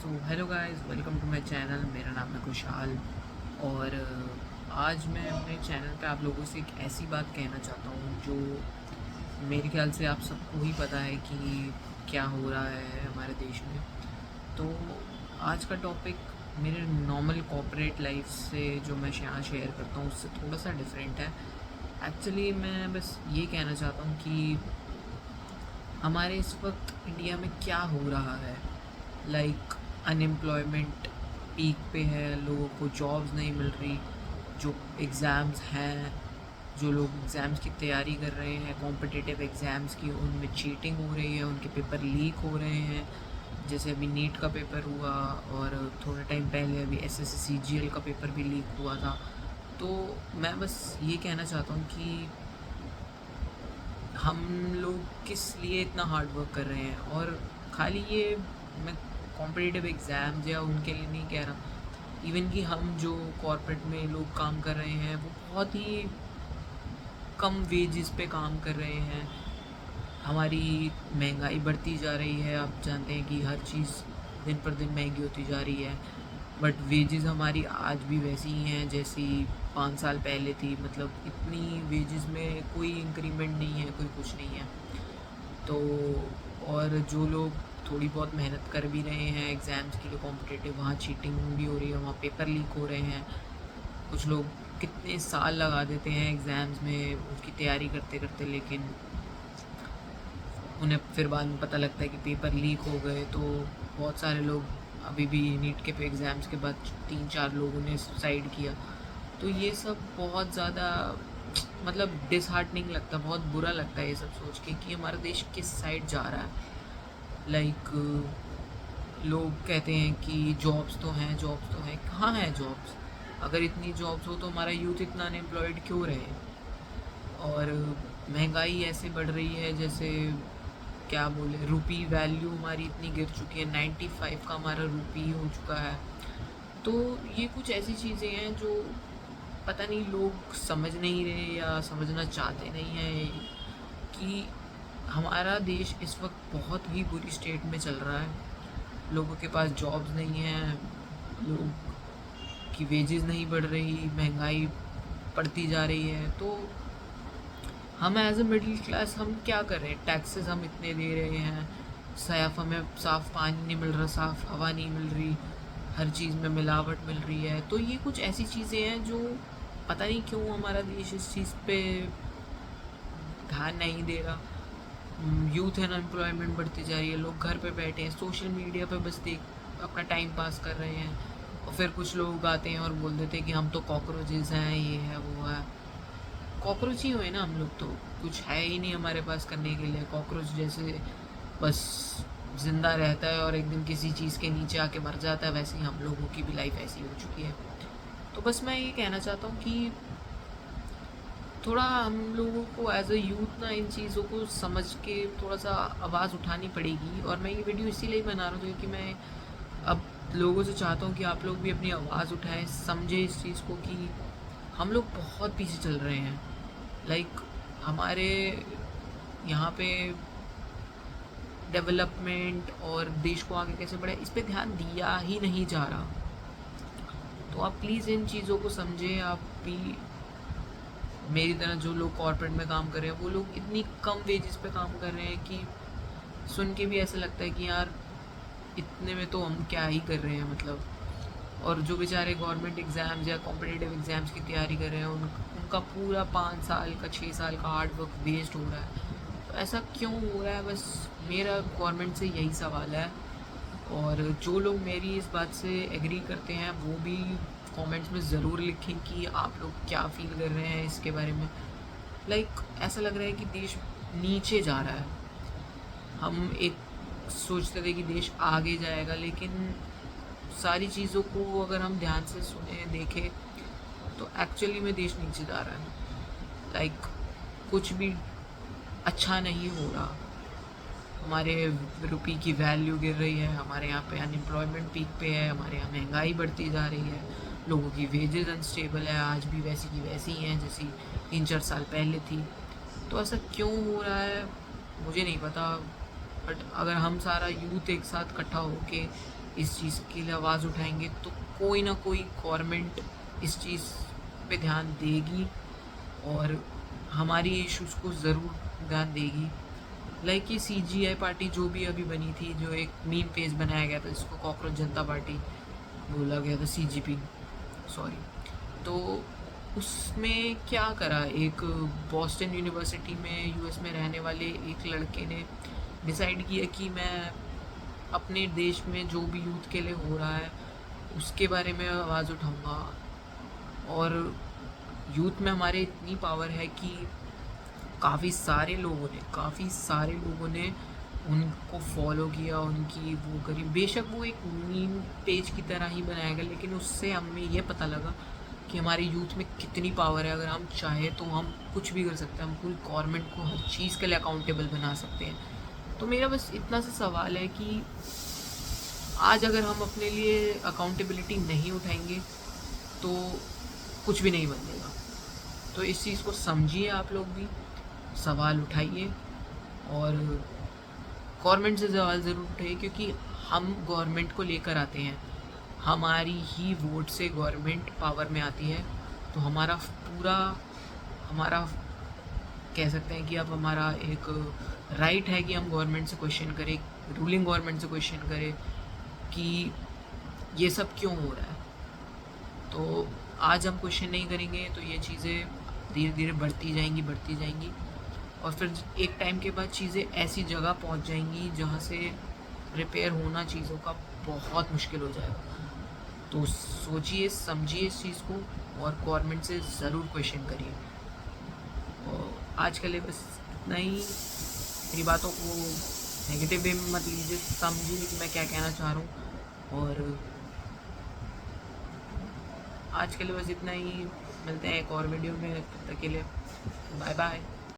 Hello guys, welcome to my channel. मेरा नाम है खुशहाल और आज मैं अपने चैनल पे आप लोगों से एक ऐसी बात कहना चाहता हूँ जो मेरे ख्याल से आप सबको ही पता है कि क्या हो रहा है हमारे देश में। तो आज का टॉपिक मेरे नॉर्मल कॉर्पोरेट लाइफ से जो मैं यहाँ शेयर करता हूँ उससे थोड़ा सा डिफरेंट है। एक्चुअली मैं बस ये कहना चाहता हूँ कि हमारे इस वक्त इंडिया में क्या हो रहा है। लाइक अनएम्प्लॉयमेंट पीक पे है, लोगों को जॉब्स नहीं मिल रही। जो एग्ज़ाम्स हैं, जो लोग एग्ज़ाम्स की तैयारी कर रहे हैं, कॉम्पिटिटिव एग्ज़ाम्स की, उनमें चीटिंग हो रही है, उनके पेपर लीक हो रहे हैं। जैसे अभी नीट का पेपर हुआ और थोड़े टाइम पहले अभी एसएससी सीजीएल का पेपर भी लीक हुआ था। तो मैं बस ये कहना चाहता हूँ कि हम लोग किस लिए इतना हार्ड वर्क कर रहे हैं। और खाली ये मैं कॉम्पिटिटिव एग्ज़ाम्स या उनके लिए नहीं कह रहा, इवन कि हम जो कॉर्पोरेट में लोग काम कर रहे हैं वो बहुत ही कम वेजेस पे काम कर रहे हैं। हमारी महंगाई बढ़ती जा रही है, आप जानते हैं कि हर चीज़ दिन पर दिन महंगी होती जा रही है। बट वेजेस हमारी आज भी वैसी ही हैं जैसी 5 साल पहले थी। मतलब इतनी वेजेस में कोई इंक्रीमेंट नहीं है, कोई कुछ नहीं है। तो और जो लोग थोड़ी बहुत मेहनत कर भी रहे हैं एग्ज़ाम्स के लिए कॉम्पिटिटिव, वहाँ चीटिंग भी हो रही है, वहाँ पेपर लीक हो रहे हैं। कुछ लोग कितने साल लगा देते हैं एग्ज़ाम्स में उसकी तैयारी करते करते, लेकिन उन्हें फिर बाद में पता लगता है कि पेपर लीक हो गए। तो बहुत सारे लोग अभी भी नीट के पे एग्ज़ाम्स के बाद 3-4 लोगों ने सुसाइड किया। तो ये सब बहुत ज़्यादा मतलब डिसहार्टनिंग लगता है, बहुत बुरा लगता है ये सब सोच के कि हमारा देश किस साइड जा रहा है। लाइक लोग कहते हैं कि जॉब्स तो हैं, जॉब्स तो हैं। कहाँ हैं जॉब्स? अगर इतनी जॉब्स हो तो हमारा यूथ इतना अनएम्प्लॉयड क्यों रहे? और महंगाई ऐसे बढ़ रही है जैसे क्या बोले, रुपी वैल्यू हमारी इतनी गिर चुकी है, 95 का हमारा रुपी हो चुका है। तो ये कुछ ऐसी चीज़ें हैं जो पता नहीं लोग समझ नहीं रहे या समझना चाहते नहीं हैं कि हमारा देश इस वक्त बहुत ही बुरी स्टेट में चल रहा है। लोगों के पास जॉब्स नहीं हैं, लोग की वेजेस नहीं बढ़ रही, महंगाई बढ़ती जा रही है। तो हम एज अ मिडिल क्लास हम क्या कर रहे हैं? टैक्सेस हम इतने दे रहे हैं, साफ हमें साफ़ पानी नहीं मिल रहा, साफ़ हवा नहीं मिल रही, हर चीज़ में मिलावट मिल रही है। तो ये कुछ ऐसी चीज़ें हैं जो पता नहीं क्यों हमारा देश इस चीज़ पे ध्यान नहीं दे रहा। यूथ अनएम्प्लॉयमेंट बढ़ती जा रही है, लोग घर पे बैठे हैं, सोशल मीडिया पे बस देख अपना टाइम पास कर रहे हैं। और फिर कुछ लोग आते हैं और बोल देते हैं कि हम तो कॉकरोचेज़ हैं, ये है वो है। कॉकरोच ही हुए ना हम लोग तो, कुछ है ही नहीं हमारे पास करने के लिए। कॉकरोच जैसे बस ज़िंदा रहता है और एक दिन किसी चीज़ के नीचे आके मर जाता है, वैसे ही हम लोगों की भी लाइफ ऐसी हो चुकी है। तो बस मैं ये कहना चाहता हूँ कि थोड़ा हम लोगों को एज अ यूथ ना इन चीज़ों को समझ के थोड़ा सा आवाज़ उठानी पड़ेगी। और मैं ये वीडियो इसीलिए बना रहा हूँ क्योंकि मैं अब लोगों से चाहता हूँ कि आप लोग भी अपनी आवाज़ उठाएं, समझें इस चीज़ को कि हम लोग बहुत पीछे चल रहे हैं। लाइक हमारे यहाँ पे डेवलपमेंट और देश को आगे कैसे बढ़े इस पे ध्यान दिया ही नहीं जा रहा। तो आप प्लीज़ इन चीज़ों को समझें। आप भी मेरी तरह जो लोग कॉर्पोरेट में काम कर रहे हैं वो लोग इतनी कम वेजेस पे काम कर रहे हैं कि सुन के भी ऐसा लगता है कि यार इतने में तो हम क्या ही कर रहे हैं मतलब। और जो बेचारे गवर्नमेंट एग्ज़ाम्स या कॉम्पिटिटिव एग्ज़ाम्स की तैयारी कर रहे हैं उनका पूरा 5 साल का 6 साल का हार्ड वर्क वेस्ट हो रहा है। तो ऐसा क्यों हो रहा है? बस मेरा गवर्नमेंट से यही सवाल है। और जो लोग मेरी इस बात से एग्री करते हैं वो भी कमेंट्स में ज़रूर लिखें कि आप लोग क्या फ़ील कर रहे हैं इसके बारे में। लाइक ऐसा लग रहा है कि देश नीचे जा रहा है। हम एक सोचते थे कि देश आगे जाएगा, लेकिन सारी चीज़ों को अगर हम ध्यान से सुने देखें तो एक्चुअली में देश नीचे जा रहा है। लाइक कुछ भी अच्छा नहीं हो रहा। हमारे रुपये की वैल्यू गिर रही है, हमारे यहाँ पे अनएम्प्लॉयमेंट पीक पे है, हमारे यहाँ महंगाई बढ़ती जा रही है, लोगों की वेजेस अनस्टेबल है, आज भी वैसी की वैसी हैं जैसी 3-4 साल पहले थी। तो ऐसा क्यों हो रहा है मुझे नहीं पता। बट अगर हम सारा यूथ एक साथ इकट्ठा होके इस चीज़ के लिए आवाज़ उठाएंगे तो कोई ना कोई गवर्नमेंट इस चीज़ पे ध्यान देगी और हमारी इश्यूज़ को ज़रूर ध्यान देगी। लाइक ये CGI पार्टी जो भी अभी बनी थी, जो एक मीम पेज बनाया गया था जिसको कॉकरोच जनता पार्टी बोला गया था, CGP सॉरी, तो उसमें क्या करा, एक बॉस्टन यूनिवर्सिटी में US में रहने वाले एक लड़के ने डिसाइड किया कि मैं अपने देश में जो भी यूथ के लिए हो रहा है उसके बारे में आवाज़ उठाऊंगा। और यूथ में हमारे इतनी पावर है कि काफ़ी सारे लोगों ने उनको फॉलो किया, उनकी वो करी। बेशक वो एक मीम पेज की तरह ही बनाया गया, लेकिन उससे हमें ये पता लगा कि हमारे यूथ में कितनी पावर है। अगर हम चाहे तो हम कुछ भी कर सकते हैं, हम पूरी गवर्नमेंट को हर चीज़ के लिए अकाउंटेबल बना सकते हैं। तो मेरा बस इतना सा सवाल है कि आज अगर हम अपने लिए अकाउंटेबिलिटी नहीं उठाएंगे तो कुछ भी नहीं बनेगा। तो इस चीज़ को समझिए, आप लोग भी सवाल उठाइए और गवर्नमेंट से सवाल ज़रूर उठाइए, क्योंकि हम गवर्नमेंट को लेकर आते हैं, हमारी ही वोट से गवर्नमेंट पावर में आती है। तो हमारा कह सकते हैं कि अब हमारा एक राइट है कि हम गवर्नमेंट से क्वेश्चन करें, रूलिंग गवर्नमेंट से क्वेश्चन करें कि ये सब क्यों हो रहा है। तो आज हम क्वेश्चन नहीं करेंगे तो ये चीज़ें धीरे धीरे बढ़ती जाएंगी और फिर एक टाइम के बाद चीज़ें ऐसी जगह पहुंच जाएंगी जहां से रिपेयर होना चीज़ों का बहुत मुश्किल हो जाएगा। तो सोचिए, समझिए इस चीज़ को और गवर्नमेंट से ज़रूर क्वेश्चन करिए। और आज के लिए बस इतना ही। मेरी बातों को नेगेटिव वे में मत लीजिए, समझिए कि मैं क्या कहना चाह रहा हूँ। और आज के लिए बस इतना ही, मिलते हैं एक और वीडियो में, तब तक के लिए बाय बाय।